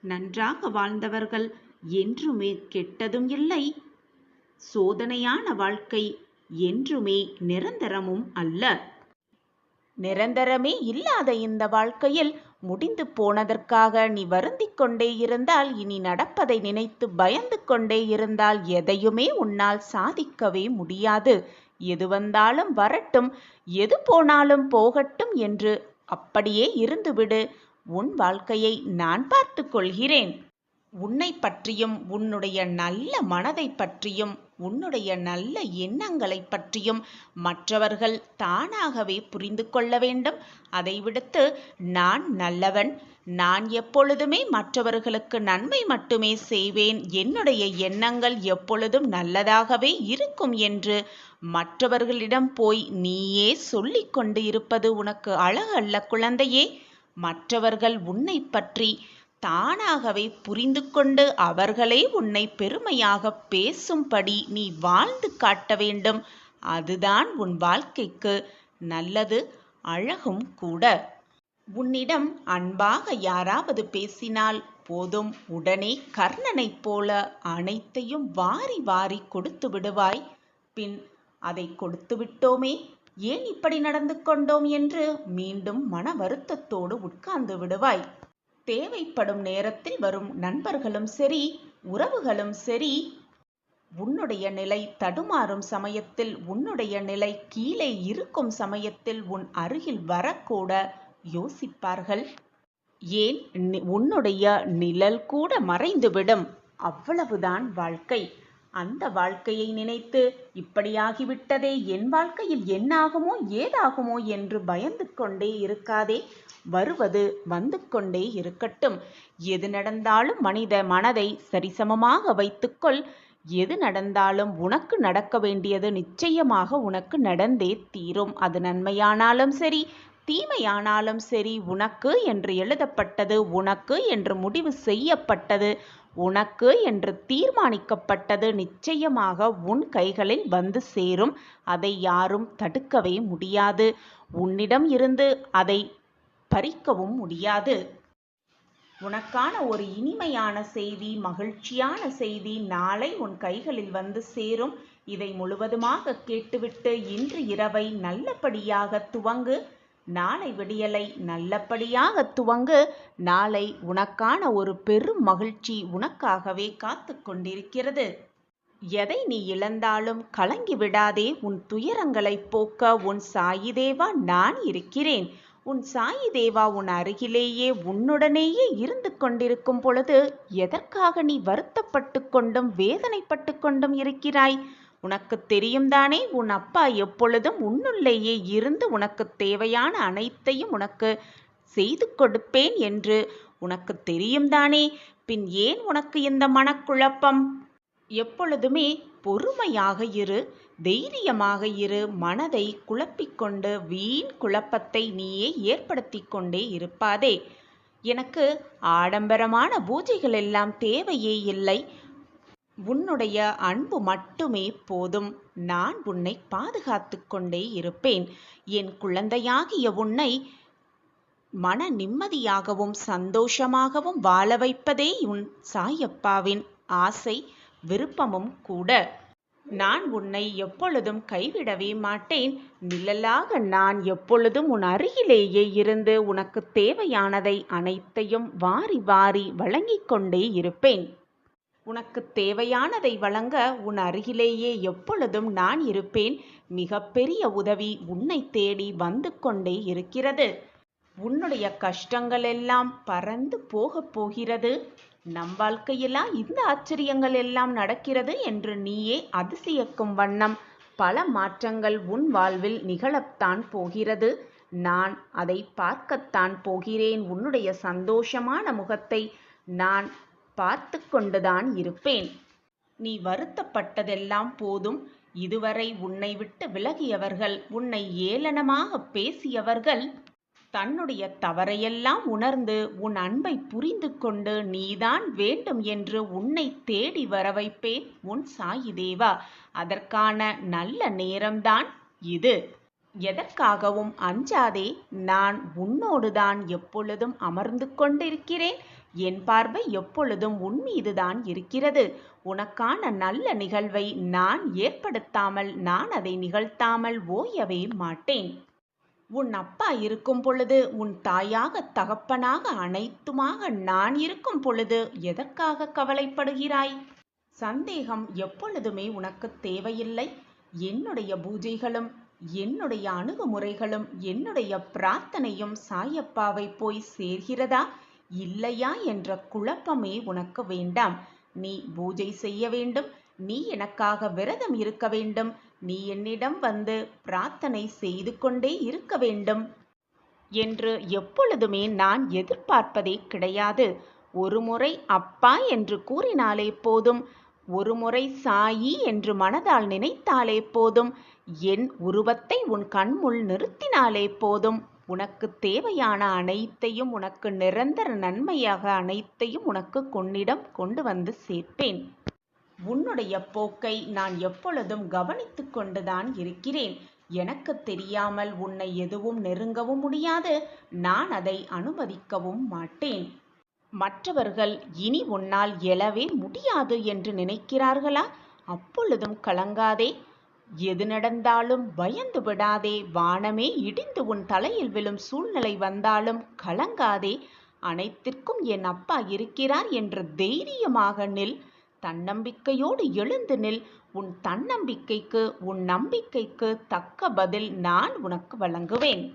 நன்றாக வாழ்ந்தவர்கள் என்றுமே கெட்டதும் இல்லை. சோதனையான வாழ்க்கை என்றுமே நிரந்தரமும் அல்ல. நிரந்தரமே இல்லாத இந்த வாழ்க்கையில் முடிந்து போனதற்காக நீ வருந்திக் கொண்டே இருந்தால், இனி நடப்பதை நினைத்து பயந்து கொண்டே இருந்தால் எதையுமே உன்னால் சாதிக்கவே முடியாது. எது வந்தாலும் வரட்டும், எது போனாலும் போகட்டும் என்று அப்படியே இருந்துவிடு. உன் வாழ்க்கையை நான் பார்த்து கொள்கிறேன். உன்னை பற்றியும் உன்னுடைய நல்ல மனதை பற்றியும் உன்னுடைய நல்ல எண்ணங்களை பற்றியும் மற்றவர்கள் தானாகவே புரிந்து கொள்ள வேண்டும். அதை விடுத்து நான் நல்லவன், நான் எப்பொழுதுமே மற்றவர்களுக்கு நன்மை மட்டுமே செய்வேன், என்னுடைய எண்ணங்கள் எப்பொழுதும் நல்லதாகவே இருக்கும் என்று மற்றவர்களிடம் போய் நீயே சொல்லிக் கொண்டு இருப்பது உனக்கு அழகல்ல குழந்தையே. மற்றவர்கள் உன்னை பற்றி தானாகவே புரிந்து கொண்டு அவர்களே உன்னை பெருமையாக பேசும்படி நீ வாழ்ந்து காட்ட வேண்டும். அதுதான் உன் வாழ்க்கைக்கு நல்லது, அழகும் கூட. உன்னிடம் அன்பாக யாராவது பேசினால் போதும், உடனே கர்ணனைப் போல அனைத்தையும் வாரி வாரி கொடுத்து விடுவாய். பின் அதை கொடுத்து விட்டோமே, ஏன் இப்படி நடந்து கொண்டோம் என்று மீண்டும் மன வருத்தத்தோடு உட்கார்ந்து விடுவாய். தேவைப்படும் நேரத்தில் வரும் நண்பர்களும் சரி, உறவுகளும் சரி, உன்னுடைய நிலை தடுமாறும் சமயத்தில், உன்னுடைய நிலை கீழே இருக்கும் சமயத்தில் உன் அருகில் வரக்கூட யோசிப்பார்கள். ஏன், உன்னுடைய நிழல் கூட மறைந்துவிடும். அவ்வளவுதான் வாழ்க்கை. அந்த வாழ்க்கையை நினைத்து இப்படியாகிவிட்டதே, என் வாழ்க்கையில் என்னாகுமோ ஏதாகுமோ என்று பயந்து கொண்டே இருக்காதே. வருவது வந்து கொண்டே இருக்கட்டும். எது நடந்தாலும் மனித மனதை சரிசமமாக வைத்துக்கொள். எது நடந்தாலும் உனக்கு நடக்க வேண்டியது நிச்சயமாக உனக்கு நடந்தே தீரும். அது நன்மையானாலும் சரி, தீமையானாலும் சரி, உனக்கு என்று எழுதப்பட்டது, உனக்கு என்று முடிவு செய்யப்பட்டது, உனக்கு என்று தீர்மானிக்கப்பட்டது நிச்சயமாக உன் கைகளில் வந்து சேரும். அதை யாரும் தடுக்கவே முடியாது. உன்னிடம் இருந்து அதை பறிக்கவும் முடியாது. உனக்கான ஒரு இனிமையான செய்தி, மகிழ்ச்சியான செய்தி நாளை உன் கைகளில் வந்து சேரும். இதை முழுவதுமாக கேட்டுவிட்டு இன்று இரவை நல்லபடியாக துவங்கு. நாளை விடியலை நல்லபடியாக துவங்கு. நாளை உனக்கான ஒரு பெரும் மகிழ்ச்சி உனக்காகவே காத்து கொண்டிருக்கிறது. எதை நீ இழந்தாலும் கலங்கி விடாதே. உன் துயரங்களை போக்க உன் சாயி தேவா நான் இருக்கிறேன். உன் சாயி தேவா உன் அருகிலேயே உன்னுடனேயே இருந்து கொண்டிருக்கும் பொழுது எதற்காக நீ வருத்தப்பட்டு கொண்டும் வேதனைப்பட்டு கொண்டும் இருக்கிறாய்? உனக்கு தெரியும் தானே, உன் அப்பா எப்பொழுதும் உன்னுள்ளேயே இருந்து உனக்கு தேவையான அனைத்தையும் உனக்கு செய்து கொடுப்பேன் என்று உனக்கு தெரியும் தானே. பின் ஏன் உனக்கு இந்த மனக்குழப்பம்? எப்பொழுதுமே பொறுமையாக இரு, தைரியமாக இரு. மனதை குழப்பிக்கொண்டு வீண் குழப்பத்தை நீயே ஏற்படுத்தி கொண்டே இருப்பாதே. எனக்கு ஆடம்பரமான பூஜைகள் எல்லாம் தேவையே இல்லை. உன்னுடைய அன்பு மட்டுமே போதும். நான் உன்னை பாதுகாத்து கொண்டே இருப்பேன். என் குழந்தையாகிய உன்னை மன நிம்மதியாகவும் சந்தோஷமாகவும் வாழ வைப்பதே உன் சாயப்பாவின் ஆசை, விருப்பமும் கூட. நான் உன்னை எப்பொழுதும் கைவிடவே மாட்டேன். நிழலாக நான் எப்பொழுதும் உன் அருகிலேயே இருந்து உனக்கு தேவையானதை அனைத்தையும் வாரி வாரி வழங்கிக் கொண்டே இருப்பேன். உனக்கு தேவையானதை வழங்க உன் அருகிலேயே எப்பொழுதும் நான் இருப்பேன். மிகப்பெரிய உதவி உன்னை தேடி வந்து கொண்டே இருக்கிறது. உன்னுடைய கஷ்டங்கள் எல்லாம் பறந்து போகப் போகிறது. நம் வாழ்க்கையிலா இந்த ஆச்சரியங்கள் எல்லாம் நடக்கிறது என்று நீயே அதிசயிக்கும் வண்ணம் பல மாற்றங்கள் உன் வாழ்வில் நிகழத்தான் போகிறது. நான் அதை பார்க்கத்தான் போகிறேன். உன்னுடைய சந்தோஷமான முகத்தை நான் பார்த்து கொண்டுதான் இருப்பேன். நீ வருத்தப்பட்டதெல்லாம் போதும். இதுவரை உன்னை விட்டு விலகியவர்கள், உன்னை ஏளனமாக பேசியவர்கள் தன்னுடைய தவறையெல்லாம் உணர்ந்து உன் அன்பை புரிந்து கொண்டு நீதான் வேண்டும் என்று உன்னை தேடி வர வைப்பேன் உன் சாயி தேவா. அதற்கான நல்ல நேரம்தான் இது. எதற்காகவும் அஞ்சாதே. நான் உன்னோடுதான் எப்பொழுதும் அமர்ந்து கொண்டிருக்கிறேன். என் பார்வை எப்பொழுதும் உன் மீதுதான் இருக்கிறது. உனக்கான நல்ல நிகழ்வை நான் ஏற்படுத்தாமல், நான் அதை நிகழ்த்தாமல் ஓயவே மாட்டேன். உன் அப்பா இருக்கும் பொழுது, உன் தாயாக தகப்பனாக அனைத்துமாக நான் இருக்கும் பொழுது எதற்காக கவலைப்படுகிறாய்? சந்தேகம் எப்பொழுதுமே உனக்கு தேவையில்லை. என்னுடைய பூஜைகளும் என்னுடைய அணுகுமுறைகளும் என்னுடைய பிரார்த்தனையும் சாயப்பாவை போய் சேர்கிறதா இல்லையா என்ற குழப்பமே உனக்கு வேண்டாம். நீ பூஜை செய்ய வேண்டும், நீ எனக்காக விரதம் இருக்க வேண்டும், நீ என்னிடம் வந்து பிரார்த்தனை செய்து கொண்டே இருக்க வேண்டும் என்று எப்பொழுதுமே நான் எதிர்பார்ப்பதே கிடையாது. ஒருமுறை அப்பா என்று கூறினாலே போதும், ஒருமுறை சாயி என்று மனதால் நினைத்தாலே போதும், என் உருவத்தை உன் கண்முள் நிறுத்தினாலே போதும், உனக்கு தேவையான அனைத்தையும், உனக்கு நிரந்தர நன்மையாக அனைத்தையும் உனக்கு கொன்னிடம் கொண்டு வந்து சேர்ப்பேன். உன்னுடைய போக்கை நான் எப்பொழுதும் கவனித்து கொண்டுதான் இருக்கிறேன். எனக்கு தெரியாமல் உன்னை எதுவும் நெருங்கவும் முடியாது, நான் அதை அனுமதிக்கவும் மாட்டேன். மற்றவர்கள் இனி உன்னால் எழவே முடியாது என்று நினைக்கிறார்களா? அப்பொழுதும் கலங்காதே. எது நடந்தாலும் பயந்து விடாதே. வானமே இடிந்து உன் தலையில் விழும் சூழ்நிலை வந்தாலும் கலங்காதே. அனைத்திற்கும் என் அப்பா இருக்கிறார் என்று தைரியமாக நில். தன்னம்பிக்கையோடு எழுந்து நில். உன் தன்னம்பிக்கைக்கு, உன் நம்பிக்கைக்கு தக்க பதில் நான் உனக்கு வழங்குவேன்.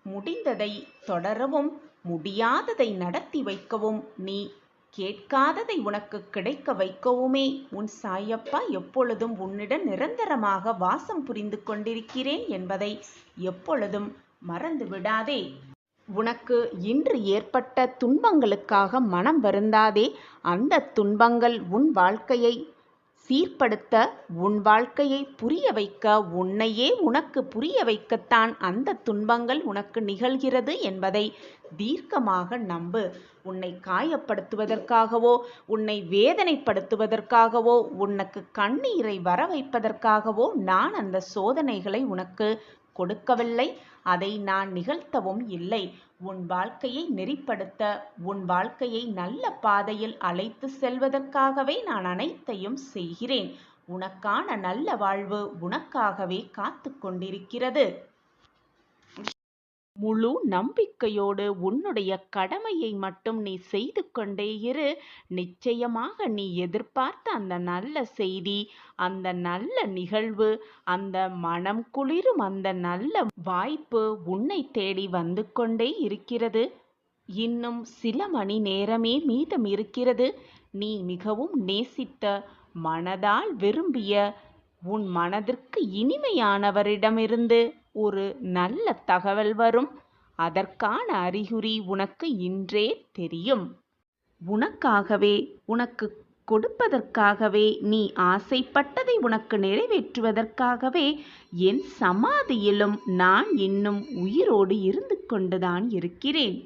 முடிந்ததை தொடரவும், முடியாததை நடத்தி வைக்கவும், நீ கேட்காததை உனக்கு கிடைக்க வைக்கவுமே உன் சாயப்பா எப்பொழுதும் உன்னிடம் நிரந்தரமாக வாசம் புரிந்து கொண்டிருக்கிறேன் என்பதை எப்பொழுதும் மறந்து விடாதே. உனக்கு இன்று ஏற்பட்ட துன்பங்களுக்காக மனம் வருந்தாதே. அந்த துன்பங்கள் உன் வாழ்க்கையை சீர்படுத்த, உன் வாழ்க்கையை புரிய வைக்க, உன்னையே உனக்கு புரிய வைக்கத்தான் அந்த துன்பங்கள் உனக்கு நிகழ்கிறது என்பதை தீர்க்கமாக நம்பு. உன்னை காயப்படுத்துவதற்காகவோ, உன்னை வேதனைப்படுத்துவதற்காகவோ, உனக்கு கண்ணீரை வர வைப்பதற்காகவோ நான் அந்த சோதனைகளை உனக்கு கொடுக்கவில்லை. அதை நான் நிகழ்த்தவும் இல்லை. உன் வாழ்க்கையை நெறிப்படுத்த, உன் வாழ்க்கையை நல்ல பாதையில் அழைத்து செல்வதற்காகவே நான் அனைத்தையும் செய்கிறேன். உனக்கான நல்ல வாழ்வு உனக்காகவே காத்து கொண்டிருக்கிறது. முழு நம்பிக்கையோடு உன்னுடைய கடமையை மட்டும் நீ செய்து கொண்டே இரு. நிச்சயமாக நீ எதிர்பார்த்த அந்த நல்ல செய்தி, அந்த நல்ல நிகழ்வு, அந்த மனம் குளிரும் அந்த நல்ல வாய்ப்பு உன்னை தேடி வந்து கொண்டே இருக்கிறது. இன்னும் சில மணி நேரமே மீதம் இருக்கிறது. நீ மிகவும் நேசித்த, மனதால் விரும்பிய, உன் மனதிற்கு இனிமையானவரிடமிருந்து ஒரு நல்ல தகவல் வரும். அதற்கான அறிகுறி உனக்கு இன்றே தெரியும். உனக்காகவே, உனக்கு கொடுப்பதற்காகவே, நீ ஆசைப்பட்டதை உனக்கு நிறைவேற்றுவதற்காகவே என் சமாதியிலும் நான் இன்னும் உயிரோடு இருந்து கொண்டுதான் இருக்கிறேன்.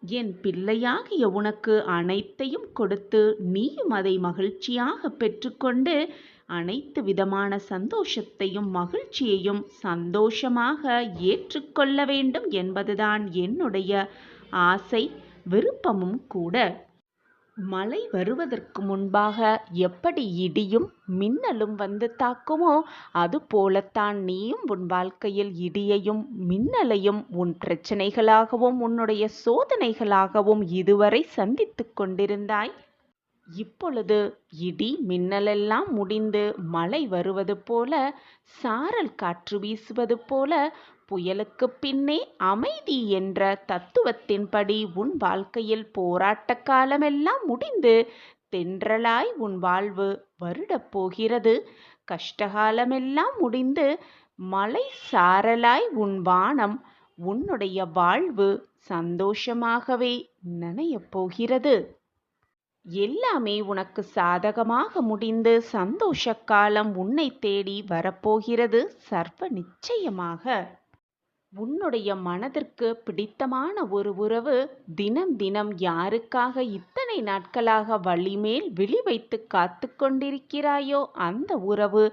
என் பிள்ளையாகிய உனக்கு அனைத்தையும் கொடுத்து நீயும் அதை மகிழ்ச்சியாக பெற்றுக்கொண்டு அனைத்து விதமான சந்தோஷத்தையும் மகிழ்ச்சியையும் சந்தோஷமாக ஏற்றுக்கொள்ள வேண்டும் என்பதுதான் என்னுடைய ஆசை, விருப்பமும் கூட. மழை வருவதற்கு முன்பாக எப்படி இடியும் மின்னலும் வந்து தாக்குமோ, அது போலத்தான் நீயும் உன் வாழ்க்கையில் இடியையும் மின்னலையும் உன் பிரச்சனைகளாகவும் உன்னுடைய சோதனைகளாகவும் இதுவரை சந்தித்து கொண்டிருந்தாய். இப்பொழுது இடி மின்னலெல்லாம் முடிந்து மழை வருவது போல, சாரல் காற்று வீசுவது போல, புயலுக்கு பின்னே அமைதி என்ற தத்துவத்தின்படி உன் வாழ்க்கையில் போராட்ட காலமெல்லாம் முடிந்து தென்றலாய் உன் வாழ்வு வருடப் போகிறது. கஷ்டகாலமெல்லாம் முடிந்து மழை சாரலாய் உன் வானம், உன்னுடைய வாழ்வு சந்தோஷமாகவே நனையப் போகிறது. எல்லாமே உனக்கு சாதகமாக முடிந்து சந்தோஷ காலம் உன்னை தேடி வரப்போகிறது சர்வ நிச்சயமாக. உன்னுடைய மனதிற்கு பிடித்தமான ஒரு உறவு தினம் தினம் யாருக்காக இத்தனை நாட்களாக வழிமேல் விழி வைத்து காத்து கொண்டிருக்கிறாயோ அந்த உறவு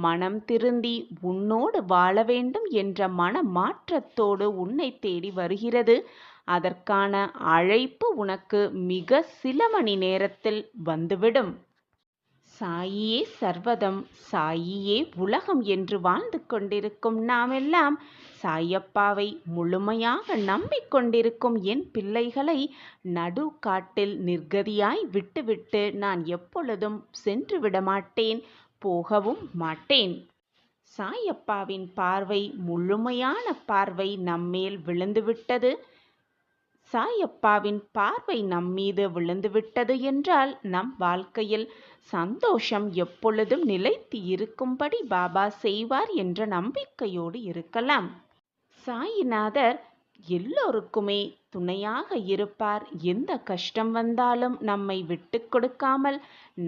மனம் திருந்தி உன்னோடு வாழ வேண்டும் என்ற மன மாற்றத்தோடு உன்னை தேடி வருகிறது. அதற்கான அழைப்பு உனக்கு மிக சில மணி நேரத்தில் வந்துவிடும். சாயியே சர்வதம், சாயியே உலகம் என்று வாழ்ந்து கொண்டிருக்கும் நாமெல்லாம் சாயப்பாவை முழுமையாக நம்பிக்கொண்டிருக்கும் என் பிள்ளைகளை நடு காட்டில் நிர்கதியாய் விட்டுவிட்டு நான் எப்பொழுதும் சென்று விடமாட்டேன், போகவும் மாட்டேன். சாயப்பாவின் பார்வை முழுமையான பார்வை நம்மேல் விழுந்துவிட்டது. சாயப்பாவின் பார்வை நம்மீது விழுந்துவிட்டது என்றால் நம் வாழ்க்கையில் சந்தோஷம் எப்பொழுதும் நிலைத்து இருக்கும்படி பாபா செய்வார் என்ற நம்பிக்கையோடு இருக்கலாம். சாயிநாதர் எல்லோருக்குமே துணையாக இருப்பார். எந்த கஷ்டம் வந்தாலும் நம்மை விட்டு கொடுக்காமல்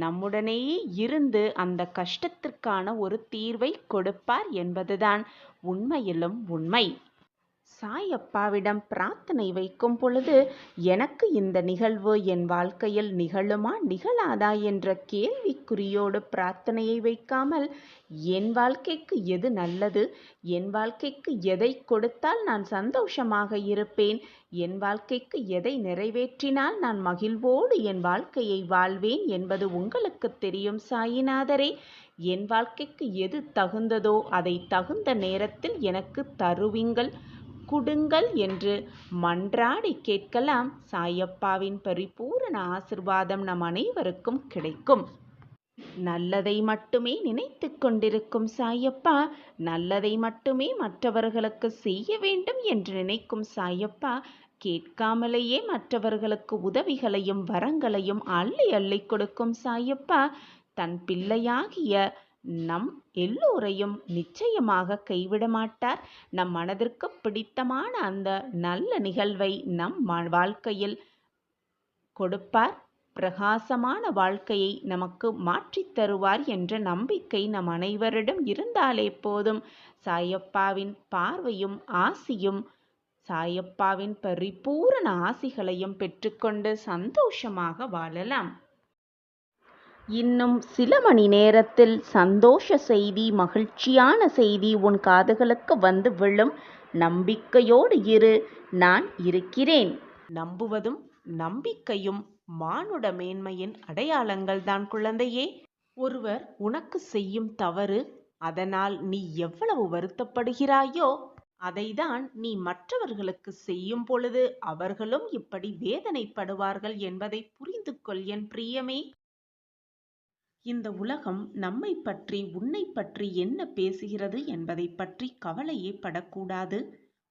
நம்முடனேயே இருந்து அந்த கஷ்டத்திற்கான ஒரு தீர்வை கொடுப்பார் என்பதுதான் உண்மையிலும் உண்மை. சாயப்பாவிடம் பிரார்த்தனை வைக்கும் பொழுது எனக்கு இந்த நிகழ்வு என் வாழ்க்கையில் நிகழுமா நிகழாதா என்ற கேள்விக்குறியோடு பிரார்த்தனையை வைக்காமல் என் வாழ்க்கைக்கு எது நல்லது, என் வாழ்க்கைக்கு எதை கொடுத்தால் நான் சந்தோஷமாக இருப்பேன், என் வாழ்க்கைக்கு எதை நிறைவேற்றினால் நான் மகிழ்வோடு என் வாழ்க்கையை வாழ்வேன் என்பது உங்களுக்கு தெரியும் சாயிநாதரே. என் வாழ்க்கைக்கு எது தகுந்ததோ அதை தகுந்த நேரத்தில் எனக்கு தருவீங்கள், குடுங்கள் என்று மன்றாடி கேட்கலாம். சாயப்பாவின் பரிபூரண ஆசிர்வாதம் நம் அனைவருக்கும் கிடைக்கும். நல்லதை மட்டுமே நினைத்து கொண்டிருக்கும் சாயப்பா, நல்லதை மட்டுமே மற்றவர்களுக்கு செய்ய வேண்டும் என்று நினைக்கும் சாயப்பா, கேட்காமலேயே மற்றவர்களுக்கு உதவிகளையும் வரங்களையும் அள்ளி அள்ளி கொடுக்கும் சாயப்பா, தன் பிள்ளையாகிய நம் எல்லோரையும் நிச்சயமாக கைவிட மாட்டார். நம் மனதிற்கு பிடித்தமான அந்த நல்ல நிகழ்வை நம் வாழ்க்கையில் கொடுப்பார். பிரகாசமான வாழ்க்கையை நமக்கு மாற்றித் தருவார் என்ற நம்பிக்கை நம் அனைவரிடம் இருந்தாலே போதும். சாயப்பாவின் பார்வையும் ஆசியும், சாயப்பாவின் பரிபூரண ஆசிகளையும் பெற்றுக்கொண்டு சந்தோஷமாக வாழலாம். இன்னும் சில மணி நேரத்தில் சந்தோஷ செய்தி, மகிழ்ச்சியான செய்தி உன் காதுகளுக்கு வந்து விழும். நம்பிக்கையோடு இரு, நான் இருக்கிறேன். நம்புவதும் நம்பிக்கையும் மானுட மேன்மையின் அடையாளங்கள் தான் குழந்தையே. ஒருவர் உனக்கு செய்யும் தவறு, அதனால் நீ எவ்வளவு வருத்தப்படுகிறாயோ அதைதான் நீ மற்றவர்களுக்கு செய்யும் பொழுது அவர்களும் இப்படி வேதனைப்படுவார்கள் என்பதை புரிந்து கொள் என் பிரியமே. இந்த உலகம் நம்மை பற்றி, உன்னை பற்றி என்ன பேசுகிறது என்பதை பற்றி கவலையே படக்கூடாது.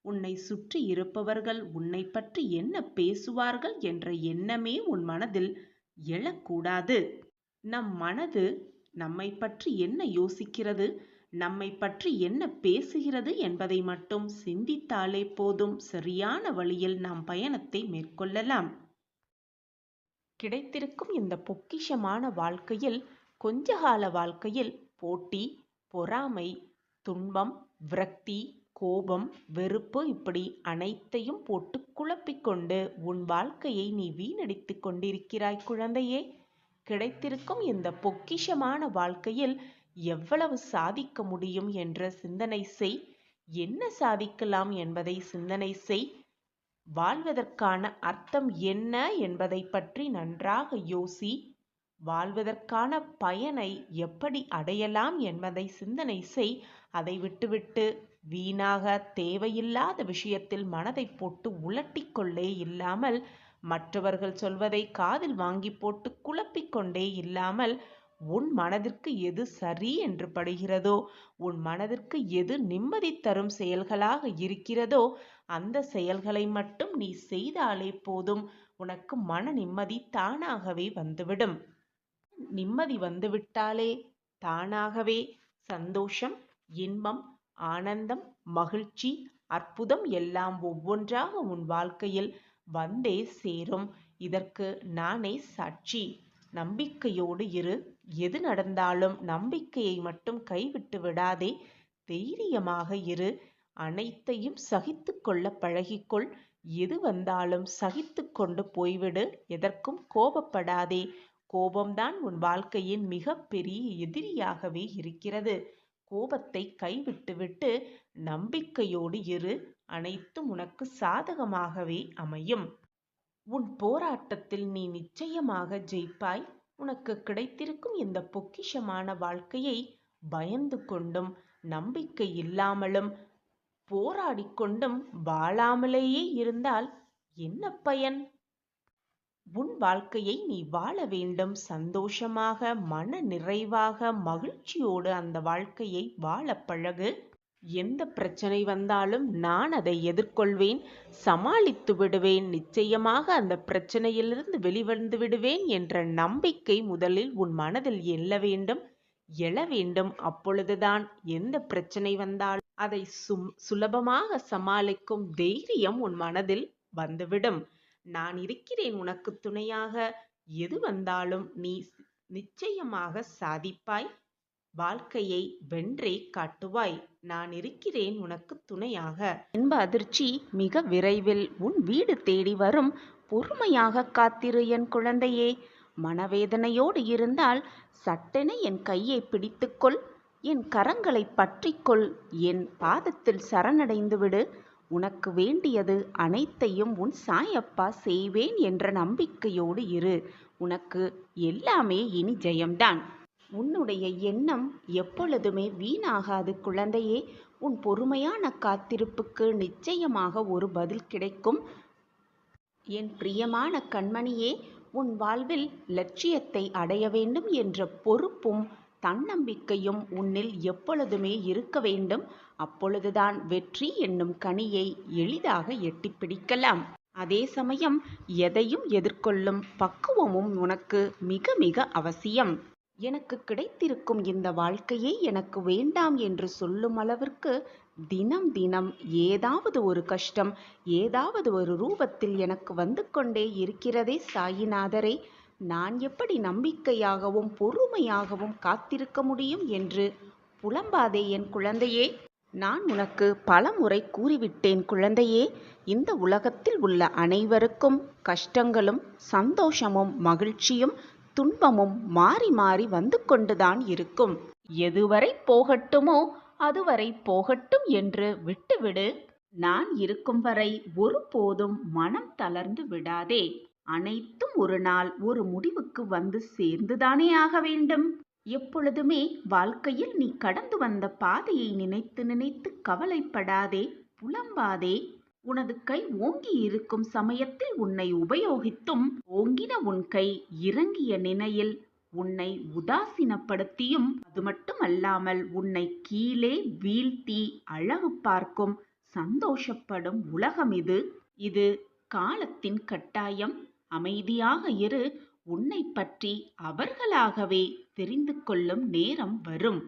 உன்னை சுற்றி இருப்பவர்கள் உன்னை பற்றி என்ன பேசுவார்கள் என்ற எண்ணமே உன் மனதில் எழக்கூடாது. நம் மனது நம்மை பற்றி என்ன யோசிக்கிறது, நம்மை பற்றி என்ன பேசுகிறது என்பதை மட்டும் சிந்தித்தாலே போதும். சரியான வழியில் நாம் பயணத்தை மேற்கொள்ளலாம். கிடைத்திருக்கும் இந்த பொக்கிஷமான வாழ்க்கையில், கொஞ்சகால வாழ்க்கையில் போட்டி, பொறாமை, துன்பம், விரக்தி, கோபம், வெறுப்பு இப்படி அனைத்தையும் போட்டு குழப்பிக்கொண்டு உன் வாழ்க்கையை நீ வீணடித்து கொண்டிருக்கிறாய் குழந்தையே. கிடைத்திருக்கும் இந்த பொக்கிஷமான வாழ்க்கையில் எவ்வளவு சாதிக்க முடியும் என்ற சிந்தனை செய். என்ன சாதிக்கலாம் என்பதை சிந்தனை செய். வாழ்வதற்கான அர்த்தம் என்ன என்பதை பற்றி நன்றாக யோசி. வாழ்வதற்கான பயனை எப்படி அடையலாம் என்பதை சிந்தனை செய். அதை விட்டுவிட்டு வீணாக தேவையில்லாத விஷயத்தில் மனதை போட்டு உலட்டிக்கொள்ளே இல்லாமல், மற்றவர்கள் சொல்வதை காதில் வாங்கி போட்டு குழப்பிக்கொண்டே இல்லாமல், உன் மனதிற்கு எது சரி என்று படுகிறதோ, உன் மனதிற்கு எது நிம்மதி தரும் செயல்களாக இருக்கிறதோ அந்த செயல்களை மட்டும் நீ செய்தாலே போதும். உனக்கு மன நிம்மதி தானாகவே வந்துவிடும். நிம்மதி வந்துவிட்டாலே தானாகவே சந்தோஷம், இன்பம், ஆனந்தம், மகிழ்ச்சி, அற்புதம் எல்லாம் ஒவ்வொன்றாக உன் வாழ்க்கையில் வந்தே சேரும். இதற்கு நானே சாட்சி. நம்பிக்கையோடு இரு. எது நடந்தாலும் நம்பிக்கையை மட்டும் கைவிட்டு விடாதே. தைரியமாக இரு. அனைத்தையும் சகித்து கொள்ள பழகிக்கொள். எது வந்தாலும் சகித்து கொண்டு போய்விடு. எதற்கும் கோபப்படாதே. கோபம்தான் உன் வாழ்க்கையின் மிக பெரிய எதிரியாகவே இருக்கிறது. கோபத்தை கைவிட்டுவிட்டு நம்பிக்கையோடு இரு. அனைத்தும் உனக்கு சாதகமாகவே அமையும். உன் போராட்டத்தில் நீ நிச்சயமாக ஜெயிப்பாய். உனக்கு கிடைத்திருக்கும் இந்த பொக்கிஷமான வாழ்க்கையை பயந்து கொண்டும் நம்பிக்கை இல்லாமலும் போராடிக்கொண்டும் வாழாமலேயே இருந்தால் என்ன பயன்? உன் வாழ்க்கையை நீ வாழ வேண்டும். சந்தோஷமாக, மன நிறைவாக, மகிழ்ச்சியோடு அந்த வாழ்க்கையை வாழ பழகு. எந்த பிரச்சனை வந்தாலும் நான் அதை எதிர்கொள்வேன், சமாளித்து விடுவேன், நிச்சயமாக அந்த பிரச்சனையிலிருந்து வெளிவந்து விடுவேன் என்ற நம்பிக்கை முதலில் உன் மனதில் எழ வேண்டும். அப்பொழுதுதான் எந்த பிரச்சனை வந்தாலும் அதை சுலபமாக சமாளிக்கும் தைரியம் உன் மனதில் வந்துவிடும். நான் இருக்கிறேன் உனக்கு துணையாக. எது வந்தாலும் நீ நிச்சயமாக சாதிப்பாய். வாழ்க்கையை வென்றே காட்டுவாய். நான் இருக்கிறேன் உனக்கு துணையாக. இன்ப அதிர்ச்சி மிக விரைவில் உன் வீடு தேடி வரும். பொறுமையாக காத்திரு என் குழந்தையே. மனவேதனையோடு இருந்தால் சட்டென என் கையை பிடித்துக்கொள். என் கரங்களை பற்றிக்கொள். என் பாதத்தில் சரணடைந்து விடு. உனக்கு வேண்டியது அனைத்தையும் உன் சாயப்பா செய்வேன் என்ற நம்பிக்கையோடு இரு. உனக்கு எல்லாமே இனி ஜெயம்தான். உன்னுடைய எண்ணம் எப்பொழுதுமே வீணாகாது குழந்தையே. உன் பொறுமையான காத்திருப்புக்கு நிச்சயமாக ஒரு பதில் கிடைக்கும். என் பிரியமான கண்மணியே, உன் வாழ்வில் லட்சியத்தை அடைய வேண்டும் என்ற பொறுப்பும் தன்னம்பிக்கையும் உன்னில் எப்பொழுதுமே இருக்க வேண்டும். அப்பொழுதுதான் வெற்றி என்னும் கனியை எளிதாக எட்டி பிடிக்கலாம். அதே சமயம் எதையும் எதிர்கொள்ளும் பக்குவமும் உனக்கு மிக மிக அவசியம். எனக்கு கிடைத்திருக்கும் இந்த வாழ்க்கையை எனக்கு வேண்டாம் என்று சொல்லும் அளவிற்கு தினம் தினம் ஏதாவது ஒரு கஷ்டம், ஏதாவது ஒரு ரூபத்தில் எனக்கு வந்து கொண்டே இருக்கிறதே சாயிநாதரே. நான் எப்படி நம்பிக்கையாகவும் பொறுமையாகவும் காத்திருக்க முடியும் என்று புலம்பாதே என் குழந்தையே. நான் உனக்கு பலமுறை கூறிவிட்டேன் குழந்தையே. இந்த உலகத்தில் உள்ள அனைவருக்கும் கஷ்டங்களும் சந்தோஷமும் மகிழ்ச்சியும் துன்பமும் மாறி மாறி வந்து கொண்டுதான் இருக்கும். எதுவரை போகட்டுமோ அதுவரை போகட்டும் என்று விட்டுவிடு. நான் இருக்கும் வரை ஒருபோதும் மனம் தளர்ந்து விடாதே. அனைத்தும் ஒரு நாள் ஒரு முடிவுக்கு வந்து சேர்ந்துதானே ஆக வேண்டும். எப்பொழுதுமே வாழ்க்கையில் நீ கடந்து வந்த பாதையை நினைத்து நினைத்து கவலைப்படாதே, புலம்பாதே. உனது கை ஓங்கி இருக்கும் சமயத்தில் உன்னை உபயோகித்தும், ஓங்கின உன் கை இறங்கிய நிலையில் உன்னை உதாசீனப்படுத்தியும், அது மட்டுமல்லாமல் உன்னை கீழே வீழ்த்தி அழகு பார்க்கும் சந்தோஷப்படும் உலகம் இது. இது காலத்தின் கட்டாயம். அமைதியாக இரு. உன்னை பற்றி அவர்களாகவே தெரிந்து கொள்ளும் நேரம் வரும்.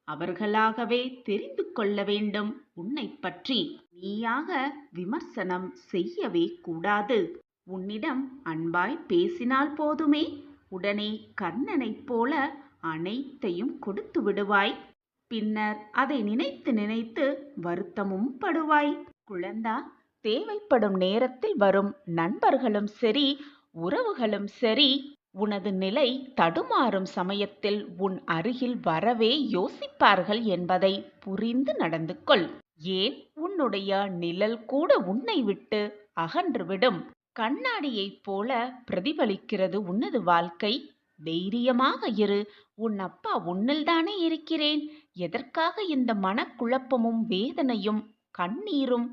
அவர்களாகவே தெரிந்து கொள்ள வேண்டும் உன்னை பற்றி. நீயாக விமர்சனம் செய்யவே கூடாது. உன்னிடம் அன்பாய் பேசினால் போதுமே, உடனே கர்ணனைப் போல அனைத்தையும் கொடுத்து விடுவாய். பின்னர் அதை நினைத்து நினைத்து வருத்தமும் படுவாய். குழந்தா, தேவைப்படும் நேரத்தில் வரும் நண்பர்களும் சரி, உறவுகளும் சரி, உனது நிலை தடுமாறும் சமயத்தில் உன் அருகில் வரவே யோசிப்பார்கள் என்பதை புரிந்து நடந்து கொள். ஏன், உன்னுடைய நிழல் கூட உன்னை விட்டு அகன்றுவிடும். கண்ணாடியைப் போல பிரதிபலிக்கிறது உனது வாழ்க்கை. தைரியமாக இரு. உன் அப்பா உன்னில்தானே இருக்கிறேன். எதற்காக இந்த மனக்குழப்பமும் வேதனையும் கண்ணீரும்?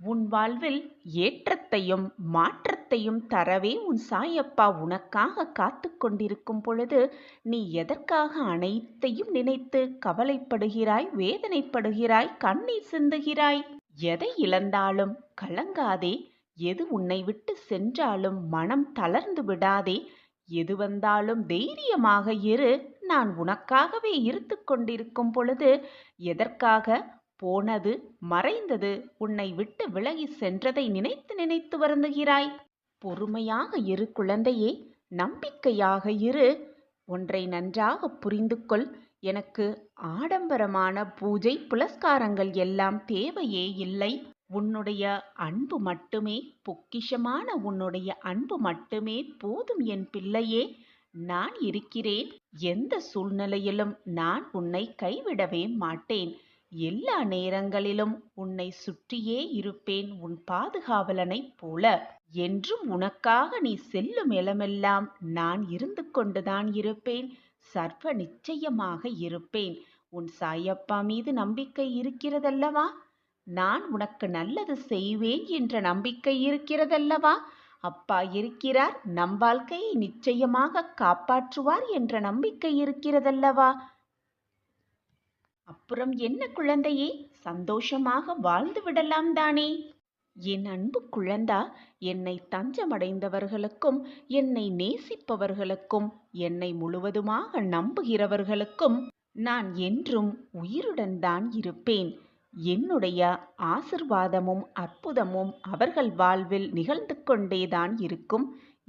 உன் வாழ்வில் ஏற்றத்தையும் மாற்றத்தையும் தரவே உன் சாயப்பா உனக்காக காத்து கொண்டிருக்கும் பொழுது நீ எதற்காக அனைத்தையும் நினைத்து கவலைப்படுகிறாய், வேதனைப்படுகிறாய், கண்ணீர் சிந்துகிறாய்? எதை இழந்தாலும் கலங்காதே. எது உன்னை விட்டு சென்றாலும் மனம் தளர்ந்து விடாதே. எது வந்தாலும் தைரியமாக இரு. நான் உனக்காகவே இருந்து கொண்டிருக்கும் பொழுது எதற்காக போனது மறைந்தது உன்னை விட்டு விலகி சென்றதை நினைத்து நினைத்து வருந்துகிறாய்? பொறுமையாக இரு குழந்தையே. நம்பிக்கையாக இரு. ஒன்றை நன்றாக புரிந்து கொள். எனக்கு ஆடம்பரமான பூஜை புலஸ்காரங்கள் எல்லாம் தேவையே இல்லை. உன்னுடைய அன்பு மட்டுமே, பொக்கிஷமான உன்னுடைய அன்பு மட்டுமே போதும் என் பிள்ளையே. நான் இருக்கிறேன். எந்த சூழ்நிலையிலும் நான் உன்னை கைவிடவே மாட்டேன். எல்லா நேரங்களிலும் உன்னை சுற்றியே இருப்பேன், உன் பாதுகாவலனைப் போல. என்றும் உனக்காக நீ செல்லும் இடமெல்லாம் நான் இருந்து கொண்டுதான் இருப்பேன். சர்வ நிச்சயமாக இருப்பேன். உன் சாயப்பா மீது நம்பிக்கை இருக்கிறதல்லவா? நான் உனக்கு நல்லது செய்வேன் என்ற நம்பிக்கை இருக்கிறதல்லவா? அப்பா இருக்கிறார், நம் வாழ்க்கையை நிச்சயமாக காப்பாற்றுவார் என்ற நம்பிக்கை இருக்கிறதல்லவா? அப்புறம் என்ன குழந்தையே, சந்தோஷமாக வாழ்ந்து விடலாம் தானே? என் அன்பு குழந்தா, என்னை தஞ்சமடைந்தவர்களுக்கும், என்னை நேசிப்பவர்களுக்கும், என்னை முழுவதுமாக நம்புகிறவர்களுக்கும் நான் என்றும் உயிருடன் தான் இருப்பேன். என்னுடைய ஆசிர்வாதமும் அற்புதமும் அவர்கள் வாழ்வில் நிகழ்ந்து கொண்டேதான் இருக்கும்.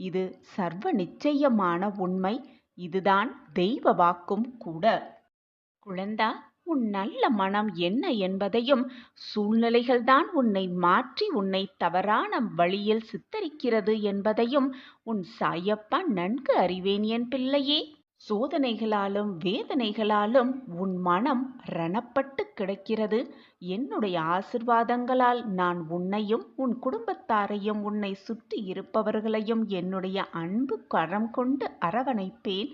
இது சர்வ நிச்சயமான உண்மை. இதுதான் தெய்வ வாக்கும் கூட. குழந்தா, உன் நல்ல மனம் என்ன என்பதையும், சூழ்நிலைகள்தான் உன்னை மாற்றி உன்னை தவறான வழியில் சித்தரிக்கிறது என்பதையும் உன் சாயப்பா நன்கு அறிவேன் என் பிள்ளையே. சோதனைகளாலும் வேதனைகளாலும் உன் மனம் ரணப்பட்டு கிடக்கிறது. என்னுடைய ஆசிர்வாதங்களால் நான் உன்னையும் உன் குடும்பத்தாரையும் உன்னை சுற்றி இருப்பவர்களையும் என்னுடைய அன்பு கரம் கொண்டு அரவணைப்பேன்.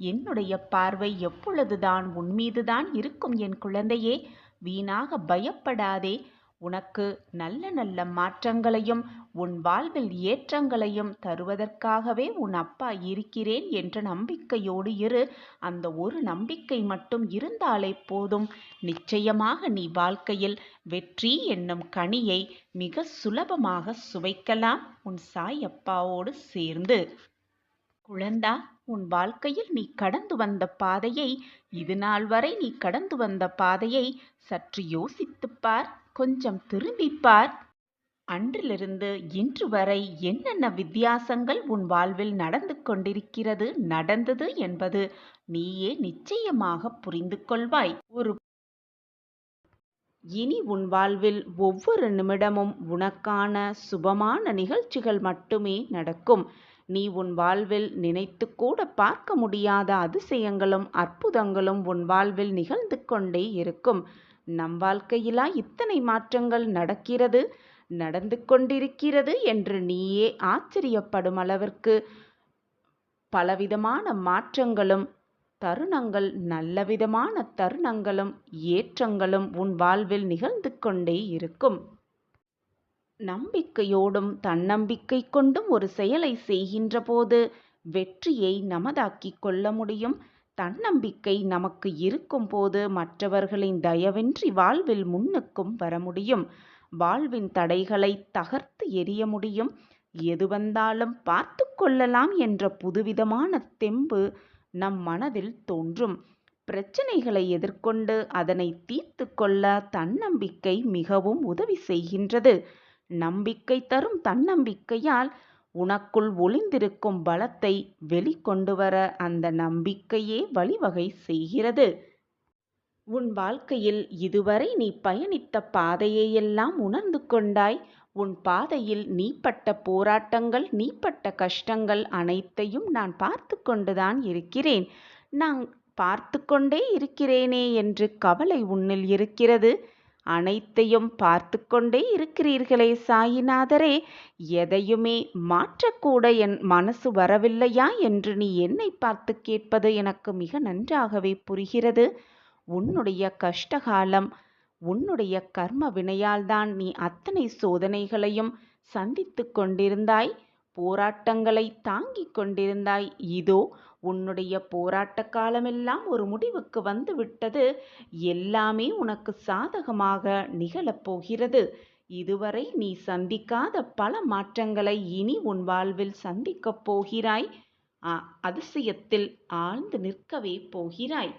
என்னுடைய பார்வை எப்பொழுதுதான் உன்மீதுதான் இருக்கும் என் குழந்தையே. வீணாக பயப்படாதே. உனக்கு நல்ல நல்ல மாற்றங்களையும் உன் வாழ்வில் ஏற்றங்களையும் தருவதற்காகவே உன் அப்பா இருக்கிறேன் என்ற நம்பிக்கையோடு இரு. அந்த ஒரு நம்பிக்கை மட்டும் இருந்தாலே போதும். நிச்சயமாக நீ வாழ்க்கையில் வெற்றி என்னும் கனியை மிக சுலபமாக சுவைக்கலாம் உன் சாயப்பாவோடு சேர்ந்து. குழந்தா, உன் வாழ்க்கையில் நீ கடந்து வந்த பாதையை, இது நாள் வரை நீ கடந்து வந்த பாதையை சற்று யோசித்துப்பார். கொஞ்சம் திரும்பிப்பார். அன்றிலிருந்து இன்று வரை என்னென்ன வித்தியாசங்கள் உன் வாழ்வில் நடந்தது என்பது நீயே நிச்சயமாக புரிந்து கொள்வாய். இனி உன் வாழ்வில் ஒவ்வொரு நிமிடமும் உனக்கான சுபமான நிகழ்ச்சிகள் மட்டுமே நடக்கும். நீ உன் வாழ்வில் நினைத்து கூட பார்க்க முடியாத அதிசயங்களும் அற்புதங்களும் உன் வாழ்வில் நிகழ்ந்து கொண்டே இருக்கும். நம் வாழ்க்கையிலா இத்தனை மாற்றங்கள் நடந்து கொண்டிருக்கிறது என்று நீயே ஆச்சரியப்படும் அளவிற்கு பலவிதமான மாற்றங்களும் தருணங்கள், நல்லவிதமான தருணங்களும் ஏற்றங்களும் உன் வாழ்வில் நிகழ்ந்து கொண்டே இருக்கும். நம்பிக்கையோடும் தன்னம்பிக்கை கொண்டும் ஒரு செயலை செய்கின்ற போது வெற்றியை நமதாக்கிக் கொள்ள முடியும். தன்னம்பிக்கை நமக்கு இருக்கும் போது மற்றவர்களின் தயவின்றி வாழ்வில் முன்னுக்கும் வர முடியும். வாழ்வின் தடைகளை தகர்த்து எறிய முடியும். எது வந்தாலும் பார்த்து கொள்ளலாம் என்ற புதுவிதமான தெம்பு நம் மனதில் தோன்றும். பிரச்சனைகளை எதிர்கொண்டு அதனை தீர்த்து கொள்ள தன்னம்பிக்கை மிகவும் உதவி செய்கின்றது. நம்பிக்கை தரும் தன்னம்பிக்கையால் உனக்குள் ஒளிந்திருக்கும் பலத்தை வெளிக்கொண்டு வர அந்த நம்பிக்கையே வழிவகை செய்கிறது. உன் வாழ்க்கையில் இதுவரை நீ பயணித்த பாதையெல்லாம் உணர்ந்து கொண்டாய். உன் பாதையில் நீ பட்ட போராட்டங்கள், நீ பட்ட கஷ்டங்கள் அனைத்தையும் நான் பார்த்து கொண்டுதான் இருக்கிறேன். நான் பார்த்து கொண்டே இருக்கிறேனே என்று கவலை உன்னில் இருக்கிறது. அனைத்தையும் பார்த்து கொண்டே இருக்கிறீர்களே சாயிநாதரே, எதையுமே மாற்றக்கூட என் மனசு வரவில்லையா என்று நீ என்னை பார்த்து கேட்பது எனக்கு மிக நன்றாகவே புரிகிறது. உன்னுடைய கஷ்டகாலம், உன்னுடைய கர்ம வினையால்தான் நீ அத்தனை சோதனைகளையும் சந்தித்து கொண்டிருந்தாய், போராட்டங்களை தாங்கிக் கொண்டிருந்தாய். இதோ உன்னுடைய போராட்ட காலமெல்லாம் ஒரு முடிவுக்கு வந்து விட்டது. எல்லாமே உனக்கு சாதகமாக நிகழப்போகிறது. இதுவரை நீ சந்திக்காத பல மாற்றங்களை இனி உன் வாழ்வில் சந்திக்கப் போகிறாய். அதிசயத்தில் ஆழ்ந்து நிற்கவே போகிறாய்.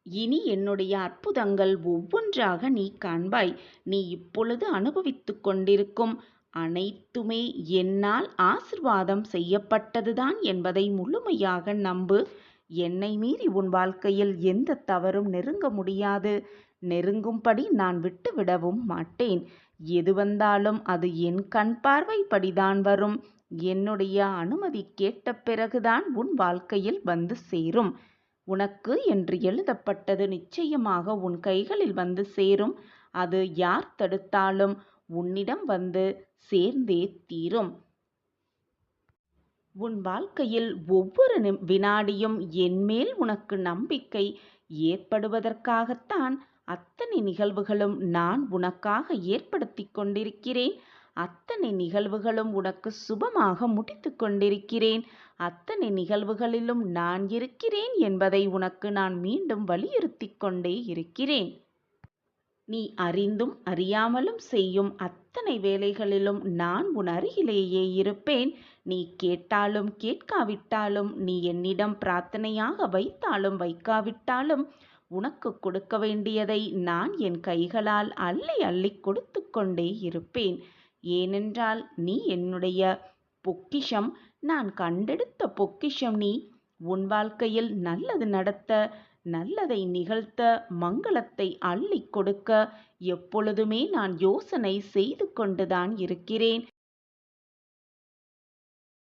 இனி என்னுடைய அற்புதங்கள் ஒவ்வொன்றாக நீ காண்பாய். நீ இப்பொழுது அனுபவித்து கொண்டிருக்கும் அனைத்துமே என்னால் ஆசிர்வாதம் செய்யப்பட்டதுதான் என்பதை முழுமையாக நம்பு. என்னை மீறி உன் வாழ்க்கையில் எந்த தவறும் நெருங்க முடியாது. நெருங்கும்படி நான் விட்டுவிடவும் மாட்டேன். எது வந்தாலும் அது என் கண் பார்வைப்படிதான் வரும். என்னுடைய அனுமதி கேட்ட பிறகுதான் உன் வாழ்க்கையில் வந்து சேரும். உனக்கு என்று எழுதப்பட்டது நிச்சயமாக உன் கைகளில் வந்து சேரும். அது யார் தடுத்தாலும் உன்னிடம் வந்து சேர்ந்தே தீரும். உன் வாழ்க்கையில் ஒவ்வொரு வினாடியும் என்மேல் உனக்கு நம்பிக்கை ஏற்படுவதற்காகத்தான் அத்தனை நிகழ்வுகளும் நான் உனக்காக ஏற்படுத்தி கொண்டிருக்கிறேன். அத்தனை நிகழ்வுகளும் உனக்கு சுபமாக முடித்து கொண்டிருக்கிறேன். அத்தனை நிகழ்வுகளிலும் நான் இருக்கிறேன் என்பதை உனக்கு நான் மீண்டும் வலியுறுத்தி கொண்டே இருக்கிறேன். நீ அறிந்தும் அறியாமலும் செய்யும் அத்தனை வேலைகளிலும் நான் உன் அருகிலேயே இருப்பேன். நீ கேட்டாலும் கேட்காவிட்டாலும், நீ என்னிடம் பிரார்த்தனையாக வைத்தாலும் வைக்காவிட்டாலும், உனக்கு கொடுக்க வேண்டியதை நான் என் கைகளால் அள்ளி அள்ளி கொடுத்து கொண்டே இருப்பேன். ஏனென்றால் நீ என்னுடைய பொக்கிஷம். நான் கண்டெடுத்த பொக்கிஷம் நீ. உன் வாழ்க்கையில் நல்லது நடத்த, நல்லதை நிகழ்த்த, மங்களத்தை அள்ளிக் கொடுக்க எப்பொழுதுமே நான் யோசனை செய்து கொண்டுதான் இருக்கிறேன்.